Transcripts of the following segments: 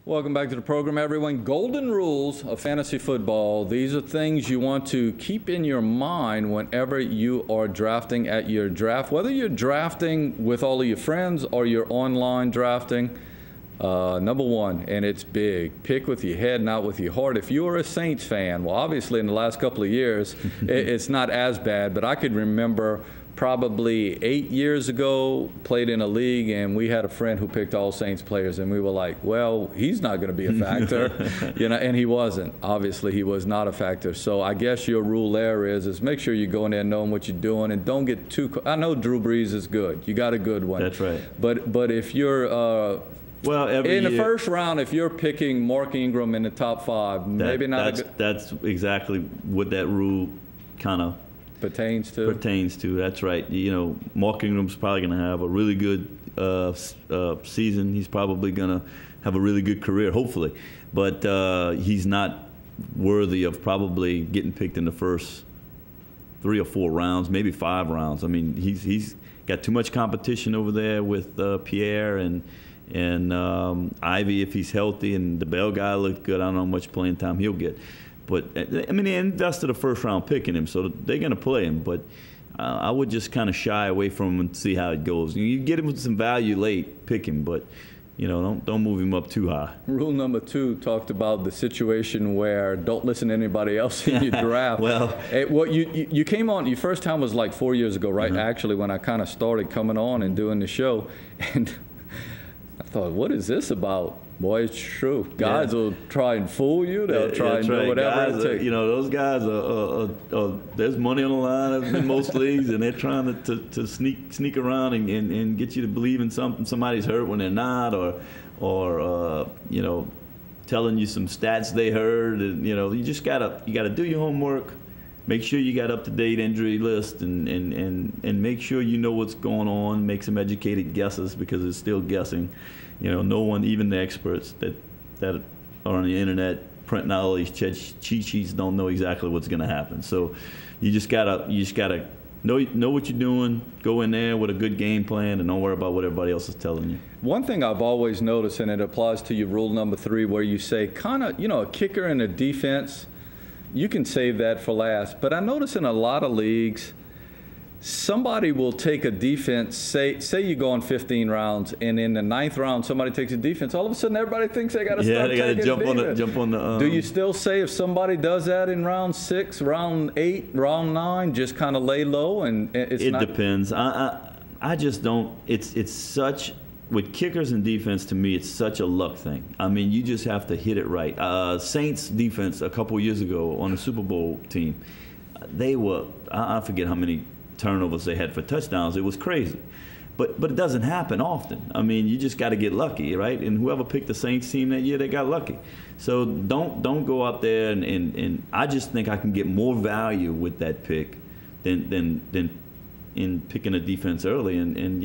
Welcome back to the program, everyone. Golden rules of fantasy football. These are things you want to keep in your mind whenever you are drafting at your draft, whether you're drafting with all of your friends or you're online drafting. Number one, and it's big, pick with your head, not with your heart. If you're a Saints fan, well, obviously in the last couple of years, it's not as bad, but I could remember probably 8 years ago, played in a league, and we had a friend who picked all Saints players, and we were like, well, he's not going to be a factor, and he wasn't. Obviously, he was not a factor. So I guess your rule there is make sure you go in there knowing what you're doing, and don't get too. I know Drew Brees is good. You got a good one. That's right. But if you're well, in the first round, if you're picking Mark Ingram in the top five, maybe not. That's exactly what that rule kind of pertains to. That's right. Mark Ingram's probably going to have a really good season. He's probably going to have a really good career, hopefully. But he's not worthy of probably getting picked in the first 3 or 4 rounds, maybe 5 rounds. I mean, he's got too much competition over there with Pierre and Ivy if he's healthy, and the Bell guy looked good. I don't know how much playing time he'll get. But, I mean, they invested a first-round pick in him, so they're going to play him. But I would just kind of shy away from him and see how it goes. You get him with some value late, pick him, but, don't move him up too high. Rule number 2 talked about the situation where don't listen to anybody else in your draft. Well, you came on, your first time was like 4 years ago, right? Actually, when I kind of started coming on and doing the show. And I thought, what is this about? Boy, it's true. Guys will try and fool you. They'll try and do whatever it takes. Those guys there's money on the line in most leagues, and they're trying to sneak around and get you to believe in something. Somebody's hurt when they're not, or telling you some stats they heard. And, you just gotta do your homework. Make sure you got up-to-date injury list, and make sure you know what's going on. Make some educated guesses, because it's still guessing. No one, even the experts that are on the internet printing out all these cheat sheets, don't know exactly what's going to happen. So you just gotta know what you're doing. Go in there with a good game plan, and don't worry about what everybody else is telling you. One thing I've always noticed, and it applies to your rule number 3, where you say a kicker and a defense, you can save that for last. But I notice in a lot of leagues, somebody will take a defense, say you go on 15 rounds, and in the 9th round somebody takes a defense. All of a sudden everybody thinks they got to start taking they got to jump on the. Do you still say if somebody does that in round 6, round 8, round 9, just kind of lay low and it depends. I just don't. It's such. With kickers and defense, to me, it's such a luck thing. I mean, you just have to hit it right. Saints defense a couple years ago on the Super Bowl team, they were, I forget how many turnovers they had for touchdowns. It was crazy. But it doesn't happen often. I mean, you just got to get lucky, right? And whoever picked the Saints team that year, they got lucky. So don't go out there and I just think I can get more value with that pick than in picking a defense early and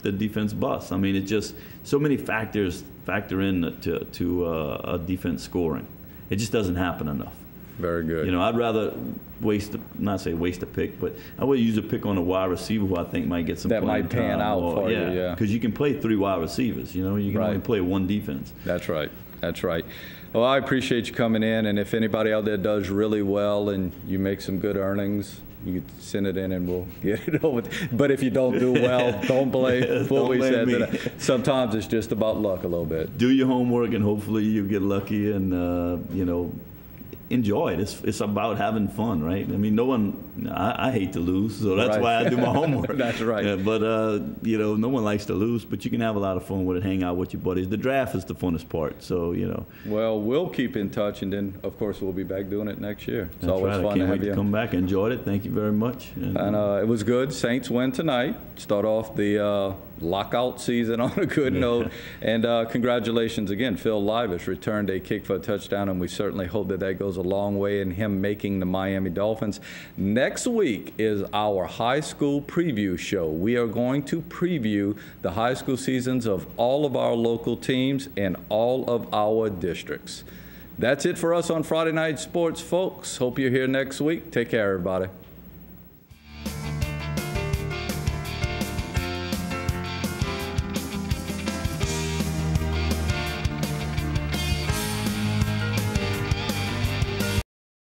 the defense busts. I mean, it's just so many factors factor in to a defense scoring. It just doesn't happen enough. Very good. I'd rather waste a pick, but I would use a pick on a wide receiver who I think might get some that might pan out for you. Yeah, because you can play 3 wide receivers. You can only play 1 defense. That's right. That's right. Well, I appreciate you coming in, and if anybody out there does really well and you make some good earnings, you can send it in and we'll get it over. But if you don't do well, don't blame what we said today. Sometimes it's just about luck a little bit. Do your homework, and hopefully you get lucky, and enjoy it. It's about having fun, right? I mean, I hate to lose, so that's why I do my homework. That's right. Yeah, but, no one likes to lose, but you can have a lot of fun with it, hang out with your buddies. The draft is the funnest part, so, Well, we'll keep in touch, and then, of course, we'll be back doing it next year. It's that's always right. fun I can't to wait have you. To come back. Enjoyed it. Thank you very much. And it was good. Saints win tonight. Start off the lockout season on a good note. And congratulations again. Phil Livis returned a kick for a touchdown, and we certainly hope that goes a long way in him making the Miami Dolphins. Next week is our high school preview show. We are going to preview the high school seasons of all of our local teams and all of our districts. That's it for us on Friday Night Sports, folks. Hope you're here next week. Take care, everybody.